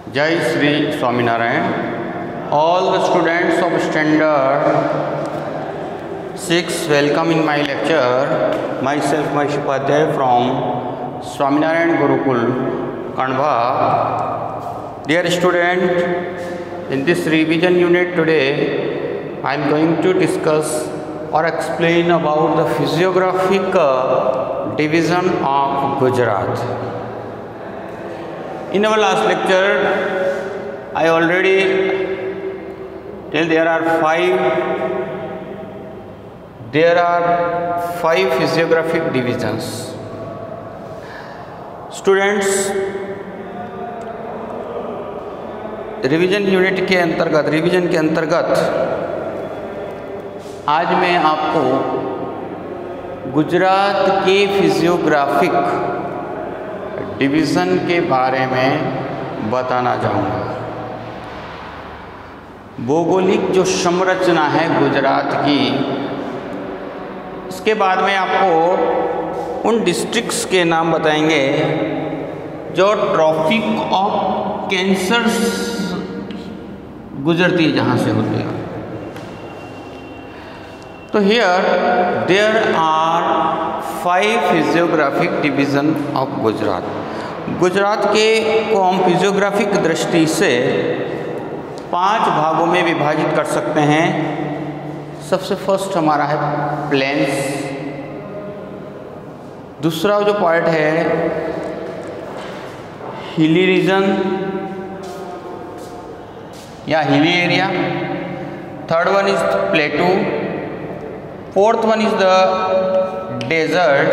Jai Sri Swaminarayan. All the students of standard 6 welcome in my lecture. Myself Mahesh Upadhyay from Swaminarayan Gurukul, Kandwa. Dear student, in this revision unit today, I am going to discuss or explain about the physiographic division of Gujarat. In our last lecture, I already tell there are five physiographic divisions. Students, revision के अंतर्गत आज मैं आपको गुजरात के physiographic division के बारे में बताना चाहूँगा। भौगोलिक जो संरचना है गुजरात की, इसके बाद में आपको उन डिस्ट्रिक्ट्स के नाम बताएंगे जो ट्रॉपिक ऑफ कैंसर गुजरती है, जहाँ से होती है। तो here there are 5 physiographic division of Gujarat. Gujarat के को हम फिजियोग्राफिक दृष्टि से 5 भागों में विभाजित कर सकते हैं। सबसे फर्स्ट हमारा है प्लेन्स। दूसरा जो पार्ट है हिली रीजन या hilly area. Third one is plateau. Fourth one is the desert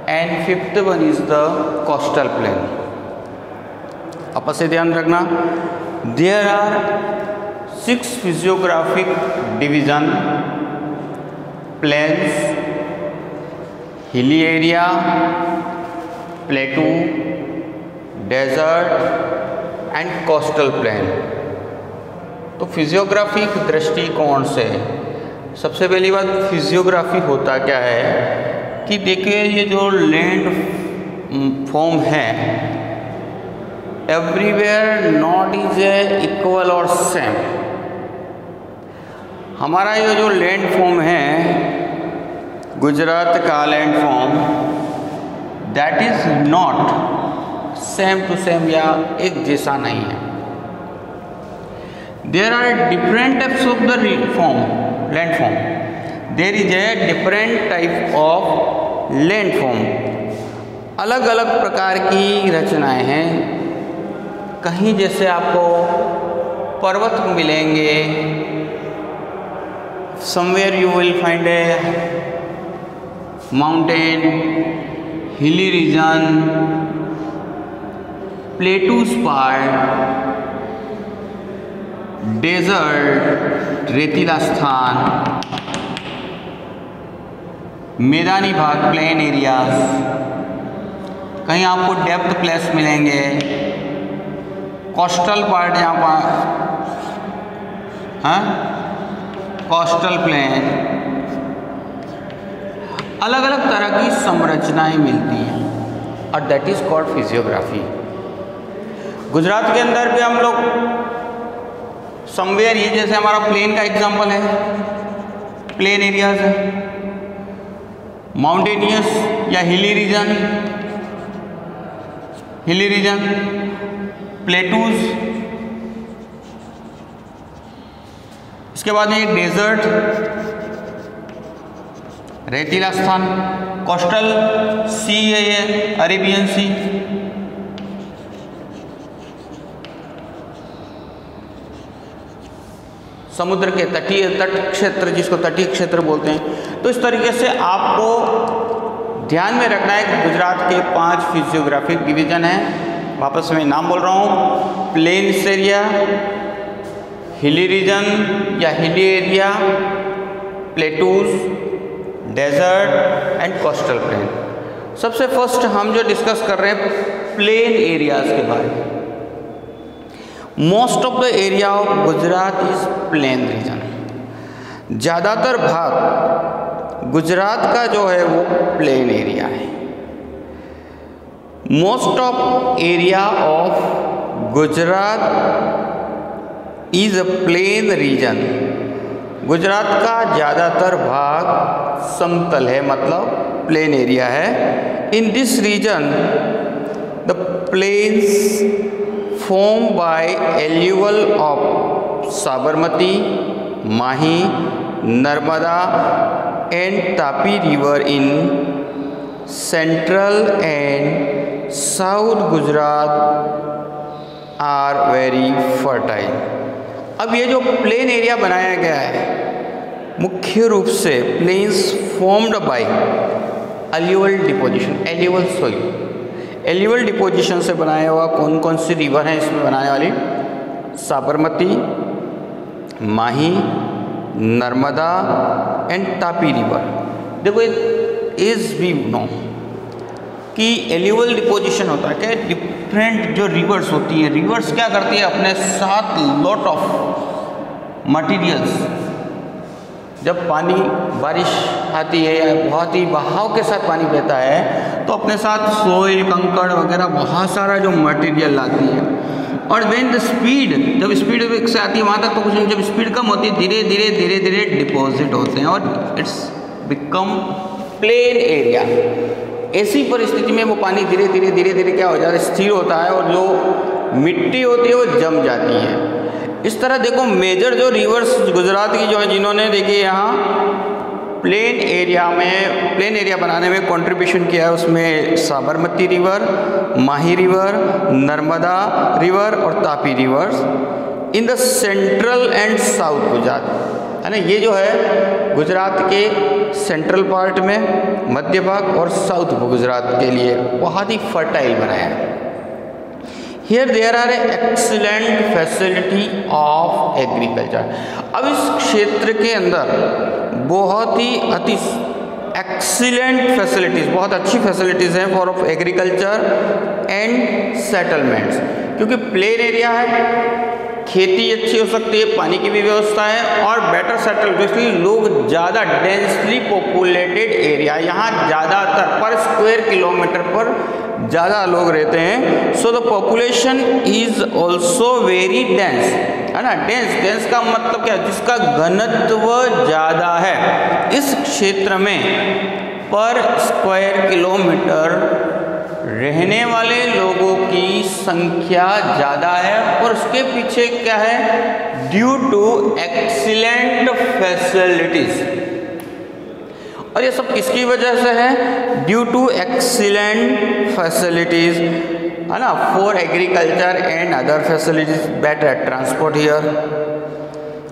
and fifth one is the coastal plain. आपस से ध्यान रखना, there are 6 physiographic division: plains, hilly area, plateau, desert and coastal plain. तो physiographic दृष्टिकोण से सबसे पहली बात, फिजियोग्राफी होता क्या है कि देखिए ये जो लैंड फॉर्म है, everywhere not is a equal और सेम। हमारा ये जो लैंड फॉर्म है गुजरात का land form, that is not same to same या एक जैसा नहीं है। There are different types of the land form. There is a different type of land form. अलग अलग प्रकार की रचनाएं हैं। कहीं जैसे आपको पर्वत मिलेंगे, somewhere you will find a mountain, hilly region, plateaus part, desert रेतीला स्थान, मैदानी भाग प्लेन एरियाज। कहीं आपको डेप्थ प्लेस मिलेंगे, कोस्टल पार्ट जहाँ पर कोस्टल प्लेन। अलग अलग तरह की संरचनाएं मिलती हैं और that is called physiography. Gujarat के अंदर भी हम लोग समवेयर, ये जैसे हमारा प्लेन का एग्जांपल है, प्लेन एरियाज है, माउंटेनियस या हिली रीजन, प्लेटूज। इसके बाद में डेजर्ट रेतीला स्थान, कोस्टल सी है ये अरेबियन सी, समुद्र के तटीय तट क्षेत्र, जिसको तटीय क्षेत्र बोलते हैं। तो इस तरीके से आपको ध्यान में रखना है कि गुजरात के 5 फिजियोग्राफिक डिवीजन हैं। वापस मैं नाम बोल रहा हूँ: प्लेन्स एरिया, हिली रीजन या hilly area, plateaus, desert and coastal plain. सबसे फर्स्ट हम जो डिस्कस कर रहे हैं प्लेन एरियाज के बारे में। Most of the area of Gujarat is plain region. ज़्यादातर भाग गुजरात का जो है वो प्लेन एरिया है। Most of area of Gujarat is a plain region. Gujarat का ज़्यादातर भाग समतल है, मतलब प्लेन एरिया है। In this region the plains form by alluvial of Sabarmati, Mahi, Narmada and Tapi river in central and south Gujarat are very fertile. अब ये जो प्लेन एरिया बनाया गया है मुख्य रूप से plains formed by alluvial deposition, alluvial soil, alluvial deposition से बनाया हुआ। कौन कौन सी रिवर हैं इसमें बनाने वाली? Sabarmati, Mahi, Narmada and Tapi river. देखो इज वी नो कि एल्यूवल डिपोजिशन होता है क्या, डिफरेंट जो रिवर्स होती है, रिवर्स क्या करती है अपने साथ लॉट ऑफ मटेरियल्स, जब पानी बारिश आती है या बहुत ही बहाव के साथ पानी बहता है तो अपने साथ सोइल, कंकड़ वगैरह बहुत सारा जो मटेरियल लाती है। और व्हेन द स्पीड, जब स्पीड से आती है वहाँ तक तो कुछ नहीं, जब स्पीड कम होती है धीरे धीरे धीरे धीरे डिपॉजिट होते हैं और इट्स बिकम प्लेन एरिया। ऐसी परिस्थिति में वो पानी धीरे धीरे धीरे धीरे क्या हो जाता है, स्थिर होता है और जो मिट्टी होती है वो जम जाती है। इस तरह देखो मेजर जो रिवर्स गुजरात की जो है, जिन्होंने देखिए यहाँ प्लेन एरिया में, प्लेन एरिया बनाने में कंट्रीब्यूशन किया है, उसमें साबरमती रिवर, माही रिवर, नर्मदा रिवर और Tapi reverse in the central and south Gujarat, है ना। ये जो है गुजरात के सेंट्रल पार्ट में, मध्य भाग और साउथ गुजरात के लिए बहुत ही फर्टाइल बनाया है। Here there are excellent facility of agriculture. अब इस क्षेत्र के अंदर बहुत ही अति एक्सीलेंट फैसिलिटीज़, बहुत अच्छी फैसिलिटीज़ हैं for of agriculture and settlements, क्योंकि प्लेन एरिया है, खेती अच्छी हो सकती है, पानी की भी व्यवस्था है और बेटर सेटल, बेसिकली लोग ज़्यादा डेंसली पॉपुलेटेड एरिया, यहाँ ज़्यादातर पर स्क्वायर किलोमीटर पर ज़्यादा लोग रहते हैं। So the population is also very dense, है ना। डेंस का मतलब क्या है, जिसका घनत्व ज़्यादा है। इस क्षेत्र में पर स्क्वायर किलोमीटर रहने वाले लोगों की संख्या ज़्यादा है और उसके पीछे क्या है, ड्यू टू एक्सीलेंट फैसिलिटीज़। और ये सब किसकी वजह से है? ड्यू टू एक्सीलेंट फैसिलिटीज़, है ना, for agriculture and other facilities, better transport here.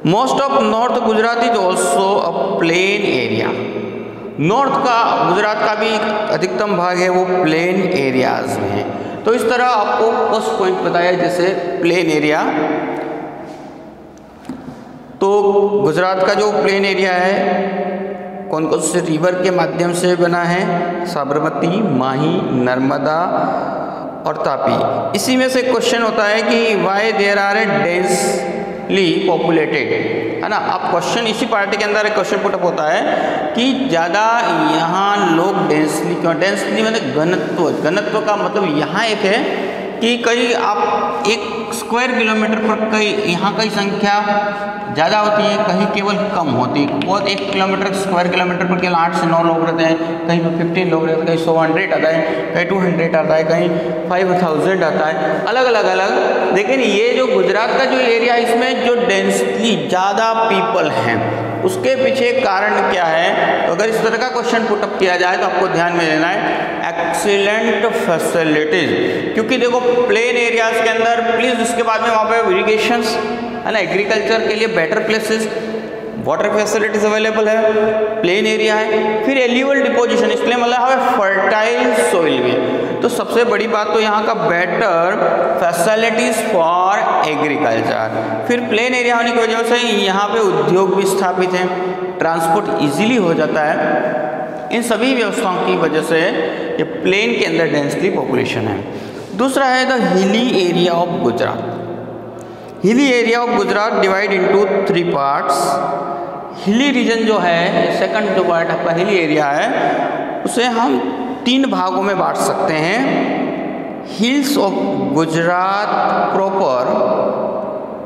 Most of north Gujarat is also a plain area. North का गुजरात का भी अधिकतम भाग है वो प्लेन एरियाज में है। तो इस तरह आपको फर्स्ट पॉइंट बताया जैसे प्लेन एरिया। तो गुजरात का जो प्लेन एरिया है कौन कौन से रिवर के माध्यम से बना है? साबरमती, माही, नर्मदा और तापी। इसी में से क्वेश्चन होता है कि why there are a densely populated, है ना। अब क्वेश्चन इसी पार्टी के अंदर एक क्वेश्चन पुटअप होता है कि ज़्यादा यहाँ लोग डेंसली क्यों, डेंसली मतलब घनत्व, घनत्व का मतलब यहाँ एक है कि कहीं आप एक स्क्वायर किलोमीटर पर कहीं यहाँ कहीं संख्या ज़्यादा होती है, कहीं केवल कम होती है। बहुत 1 किलोमीटर स्क्वायर किलोमीटर पर केवल 8 से 9 लोग रहते हैं, कहीं पर 15 लोग रहते हैं, कहीं 100 आता है, कहीं 200 आता है, कहीं 5000 आता है, अलग अलग। लेकिन ये जो गुजरात का जो एरिया है इसमें जो डेंसली ज़्यादा पीपल हैं उसके पीछे कारण क्या है? तो अगर इस तरह का क्वेश्चन पुटअप किया जाए तो आपको ध्यान में लेना है एक्सीलेंट फैसिलिटीज, क्योंकि देखो प्लेन एरियाज के अंदर प्लीज उसके बाद में वहाँ पे इरिगेशन, है ना, एग्रीकल्चर के लिए better places, water facilities available है, प्लेन एरिया है, फिर एल्यूवल डिपोजिशन, इसलिए मतलब हमें फर्टाइल सोइल भी। तो सबसे बड़ी बात तो यहाँ का बेटर फैसिलिटीज फॉर एग्रीकल्चर। फिर प्लेन एरिया होने की वजह से यहाँ पे उद्योग भी स्थापित हैं, ट्रांसपोर्ट इजीली हो जाता है। इन सभी व्यवस्थाओं की वजह से ये प्लेन के अंदर डेंसली पॉपुलेशन है। दूसरा है the hilly area of Gujarat. Hilly area of Gujarat divide into 3 parts. Hilly region जो है, सेकंड जो पार्ट आपका हिली एरिया है, उसे हम 3 भागों में बांट सकते हैं। हिल्स ऑफ गुजरात प्रॉपर,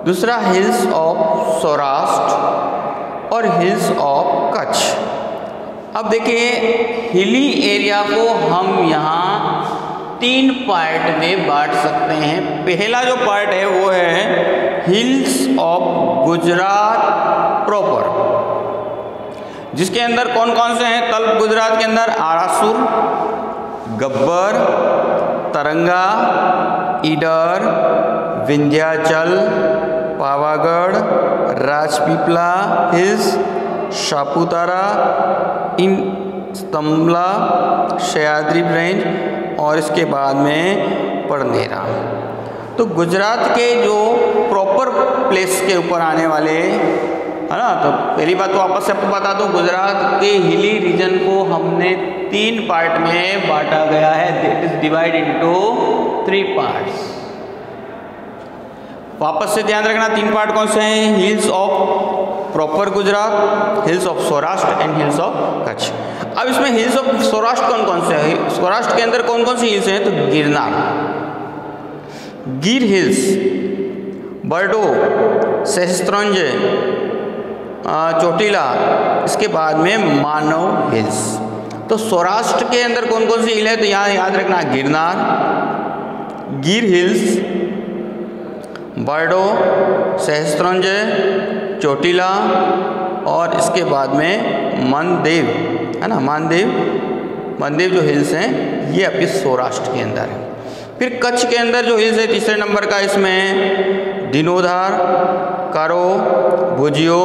दूसरा हिल्स ऑफ सौराष्ट्र और हिल्स ऑफ कच्छ। अब देखिए हिली एरिया को हम यहाँ 3 पार्ट में बांट सकते हैं। पहला जो पार्ट है वो है हिल्स ऑफ गुजरात प्रॉपर, जिसके अंदर कौन कौन से हैं? तल्प गुजरात के अंदर आरासुर, गब्बर, तरंगा, ईडर, विंध्याचल, पावागढ़, राजपीपला हिल्स, सापुतारा, इन स्तंभला, सह्याद्री रेंज और इसके बाद में परनेरा। तो गुजरात के जो प्रॉपर प्लेस के ऊपर आने वाले है ना, तो पहली बात तो वापस से आपको बता दूं, गुजरात के हिली रीजन को हमने 3 पार्ट में बांटा गया है। That is divide into 3 parts. वापस से ध्यान रखना 3 पार्ट कौन से हैं? Hills of proper Gujarat, hills of Saurashtra and hills of Kutch. अब इसमें हिल्स ऑफ सौराष्ट्र कौन कौन से हैं? सौराष्ट्र के अंदर कौन कौन सी हिल्स हैं? तो गिरनार, गिर हिल्स, बरडो, सहस्त्रंज, चोटीला, इसके बाद में मानव हिल्स। तो सौराष्ट्र के अंदर कौन कौन सी हिल है? तो यहाँ याद रखना गिरनार, गिर हिल्स, बरडो, सहस्त्रंज, चोटीला और इसके बाद में मनदेव है ना, मनदेव जो हिल्स हैं ये आपके सौराष्ट्र के अंदर है। फिर कच्छ के अंदर जो हिल्स है तीसरे नंबर का, इसमें दिनोधार, कारो, भुजियो,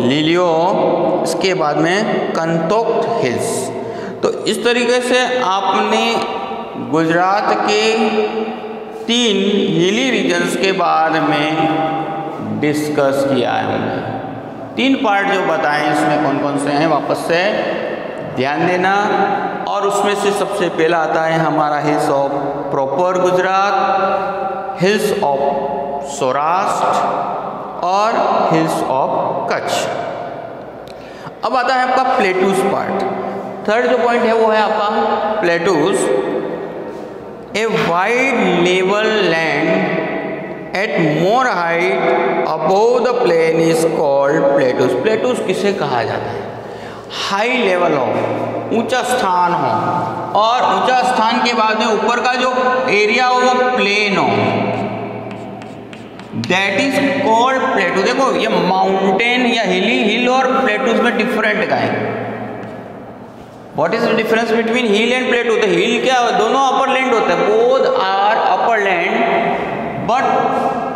लीलियो, इसके बाद में कंतोक हिल्स। तो इस तरीके से आपने गुजरात के 3 हिली रीजन्स के बारे में डिस्कस किया है हमने। 3 पार्ट जो बताएं इसमें कौन कौन से हैं वापस से ध्यान देना। और उसमें से सबसे पहला आता है हमारा hills of proper Gujarat, hills of Saurashtra और हिल्स ऑफ कच्छ। अब आता है आपका प्लेटूज पार्ट। थर्ड जो पॉइंट है वो है आपका plateaus. A wide level land at more height above the plain is called plateaus. Plateaus किसे कहा जाता है? हाई लेवल हो, ऊंचा स्थान हो, और ऊंचा स्थान के बाद में ऊपर का जो एरिया हो वो प्लेन हो, दैट इज कॉल्ड प्लेटू। देखो ये माउंटेन या हिल और प्लेटूज में डिफरेंट का है। What is the difference between hill and plateau? तो हिल क्या दोनों अपर लैंड होते हैं, both are upper land, but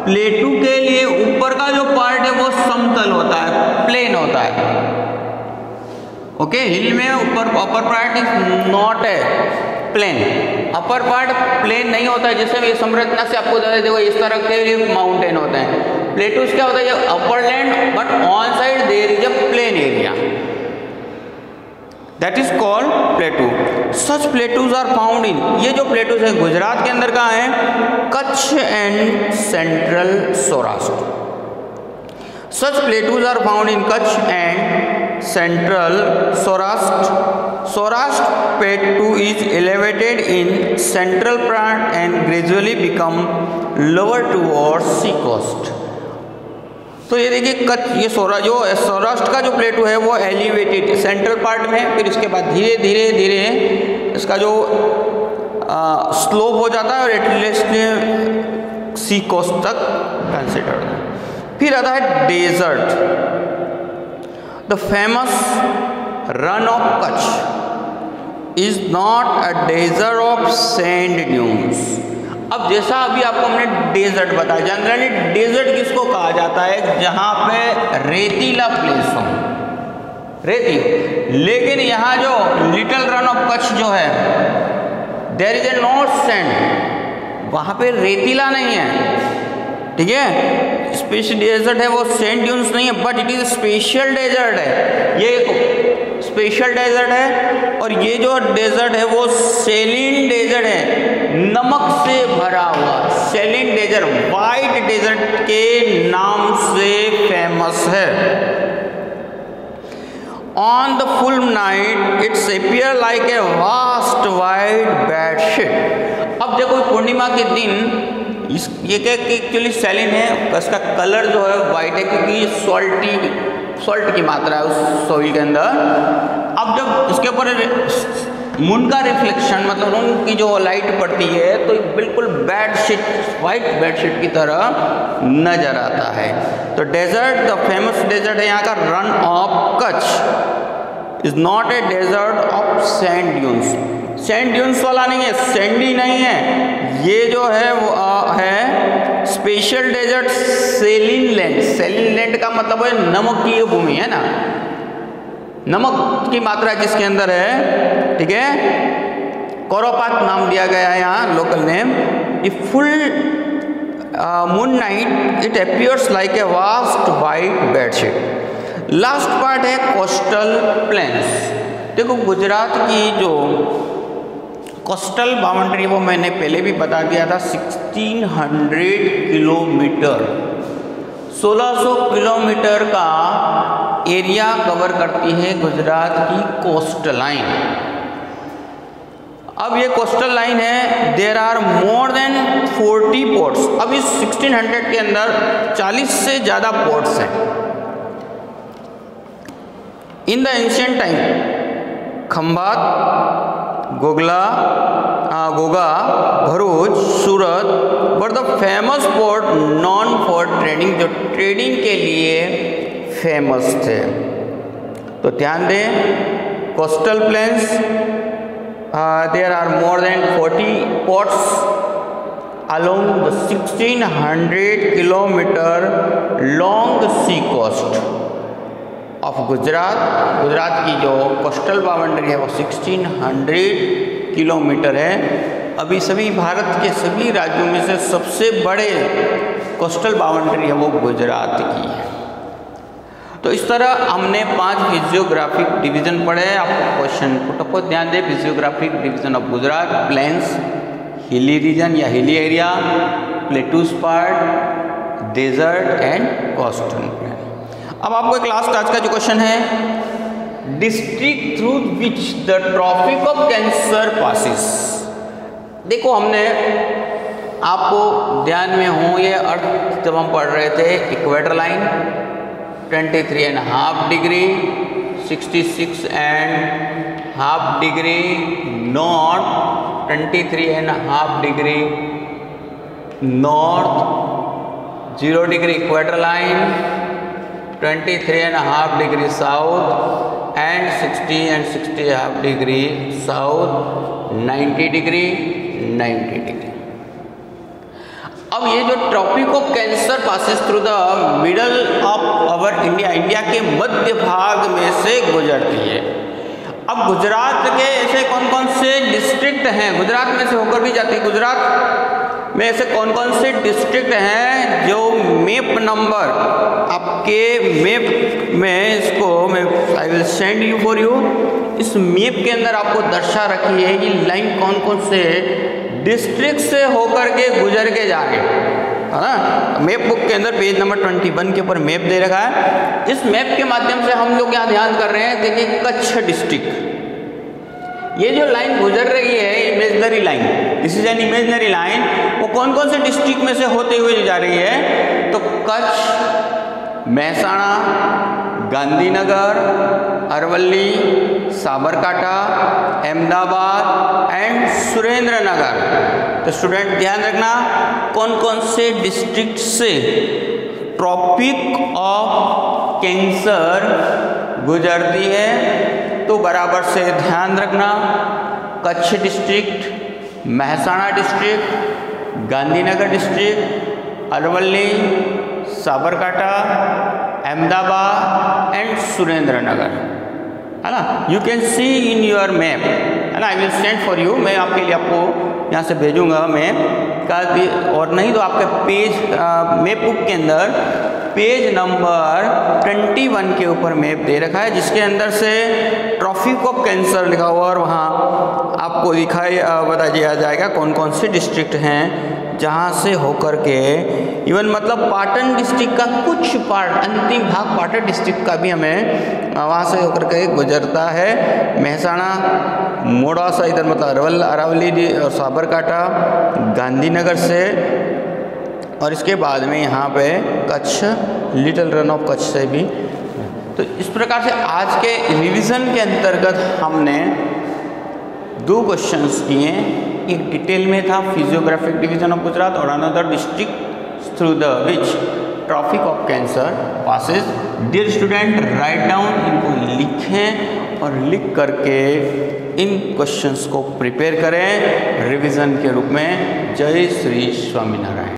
plateau के लिए ऊपर का जो पार्ट है वो समतल होता है, प्लेन होता है। ओके, हिल में ऊपर अपर पार्ट इज नॉट है प्लेन, अपर पार्ट प्लेन नहीं होता है। जैसे ये संरचना से आपको बता देखो इस तरह के माउंटेन होते हैं। प्लेटूज क्या होता है? Upper land but on side there is a plain area, that is called plateau. Such plateaus are found in, ये जो प्लेटूज है गुजरात के अंदर कहाँ है? Kutch and central Saurashtra. Such plateaus are found in Kutch and Central Saurashtra. Saurashtra plateau is elevated in central part and gradually become lower towards sea coast. तो ये देखिए कच्छ, ये सौराष्ट्र का जो प्लेटू है वो एलिवेटेड सेंट्रल पार्ट में, फिर इसके बाद धीरे धीरे धीरे इसका जो स्लोप हो जाता है और एटलीस्ट सी कोस्ट तक कंसिडर्ड है। फिर आता है desert. The famous run of Kutch is not a desert of sand dunes. अब जैसा अभी आपको हमने डेजर्ट बताया, जनरली डेजर्ट किसको कहा जाता है? जहाँ पे रेतीला प्लेस हो, रेती। लेकिन यहाँ जो लिटिल रन ऑफ कच्छ जो है, there is a not sand, वहाँ पे रेतीला नहीं है, ठीक है। स्पेशल डेजर्ट है वो, सैंड ड्यून्स नहीं है, but it is special desert है। ये एक स्पेशल डेजर्ट है और ये जो डेजर्ट है वो सेलिन डेजर्ट है, नमक से भरा हुआ सेलिन डेजर्ट, वाइट डेजर्ट के नाम से फेमस है। On the full night it's appear like a vast white bedsheet. अब देखो पूर्णिमा के दिन ये क्या एक्चुअली सैलिन है, इसका कलर जो है वाइट है क्योंकि सॉल्ट की मात्रा है उस सॉइल के अंदर। अब जब इसके ऊपर मून का रिफ्लेक्शन मतलब मून की जो लाइट पड़ती है तो बिल्कुल बेडशीट, वाइट बेडशीट की तरह नजर आता है। तो डेजर्ट, द फेमस डेजर्ट है यहाँ का run of Kutch is not a desert of sand dunes. Sand dunes वाला नहीं है, सैंडी नहीं है, ये जो है वो है special desert saline land. Saline land का मतलब है नमकीय भूमि, है ना, नमक की मात्रा जिसके अंदर है, ठीक है। कोरोपात नाम दिया गया है यहाँ, local name. A full moon night it appears like a vast white bedsheet. Last part है कोस्टल प्लेन्स। देखो गुजरात की जो कोस्टल बाउंड्री वो मैंने पहले भी बता दिया था, 1600 किलोमीटर, 1600 किलोमीटर का एरिया कवर करती है गुजरात की कोस्टल लाइन। अब ये कोस्टल लाइन है, there are more than 40 ports. अब इस 1600 के अंदर 40 से ज़्यादा पोर्ट्स हैं। In the ancient time Khambhat, गोगला, Ghogha, Bharuch, Surat were the famous port known for trading, जो ट्रेडिंग के लिए फेमस थे। तो ध्यान दें, coastal plains there are more than 40 ports along the 1600 kilometre long sea coast of Gujarat. Gujarat की जो कोस्टल बाउंड्री है वो 1600 किलोमीटर है। अभी सभी भारत के सभी राज्यों में से सबसे बड़े कोस्टल बाउंड्री है वो गुजरात की है। तो इस तरह हमने 5 फिजियोग्राफिक डिवीजन पढ़े। आपको क्वेश्चन पुट अप ध्यान दें, physiographic division of Gujarat, plains, hilly region या hilly area, plateaus part, desert and coastal plain. अब आपको एक लास्ट आज का जो क्वेश्चन है, district through which the tropic of cancer passes. देखो हमने आपको ध्यान में हो ये अर्थ जब हम पढ़ रहे थे, equator line 23.5 degree, 66.5 degree north, 23.5 degree north, 0 degree equator line, 23.5 degree south and 60.5 degree south, 90 degree 90 degree. अब ये जो tropic of cancer passes through the middle of our India, India के मध्य भाग में से गुजरती है। अब गुजरात के ऐसे कौन कौन से डिस्ट्रिक्ट हैं, गुजरात में से होकर भी जाती है, गुजरात में ऐसे कौन कौन से डिस्ट्रिक्ट हैं जो मैप नंबर आपके मैप में, इसको मैं आई will send you for you, इस मैप के अंदर आपको दर्शा रखी है कि लाइन कौन कौन से डिस्ट्रिक्ट से होकर के गुजर के जा रहे हैं, है ना। मैप बुक के अंदर पेज नंबर 21 के ऊपर मैप दे रखा है। इस मैप के माध्यम से हम लोग यहाँ ध्यान कर रहे हैं, देखिए कच्छ डिस्ट्रिक्ट, ये जो लाइन गुजर रही है imaginary line, this is an imaginary line, वो कौन कौन से डिस्ट्रिक्ट में से होते हुए जा रही है, तो कच्छ, महसाणा, गांधीनगर, अरवली, साबरकांठा, अहमदाबाद एंड सुरेंद्र नगर। तो स्टूडेंट ध्यान रखना कौन कौन से डिस्ट्रिक्ट से ट्रॉपिक ऑफ कैंसर गुजरती है, तो बराबर से ध्यान रखना, Kutch district, Mehsana district, Gandhinagar district, Aravalli, Sabarkantha, Ahmedabad and Surendranagar, है ना। You can see in your map, है ना, I will send for you, मैं आपके लिए आपको यहाँ से भेजूँगा मैप का, और नहीं तो आपके पेज मैप बुक के अंदर पेज नंबर 21 के ऊपर मैप दे रखा है, जिसके अंदर से ट्रॉपिक ऑफ कैंसर लिखा हुआ और वहाँ आपको बता दिया जाएगा कौन कौन से डिस्ट्रिक्ट हैं जहाँ से होकर के इवन मतलब पाटन डिस्ट्रिक्ट का कुछ पार्ट, अंतिम भाग पाटन डिस्ट्रिक्ट का भी हमें वहाँ से होकर के गुजरता है। महसाणा, मोड़ासा इधर मतलब अरावली और साबरकांठा, गांधीनगर से, और इसके बाद में यहाँ पे Kutch, little run of Kutch से भी। तो इस प्रकार से आज के रिवीजन के अंतर्गत हमने 2 क्वेश्चंस किए। एक डिटेल में था फिजियोग्राफिक डिवीजन ऑफ गुजरात और another district through the which tropic of cancer passes. Dear student, right down, इनको लिखें और लिख करके इन क्वेश्चंस को प्रिपेयर करें रिवीजन के रूप में। जय श्री स्वामीनारायण।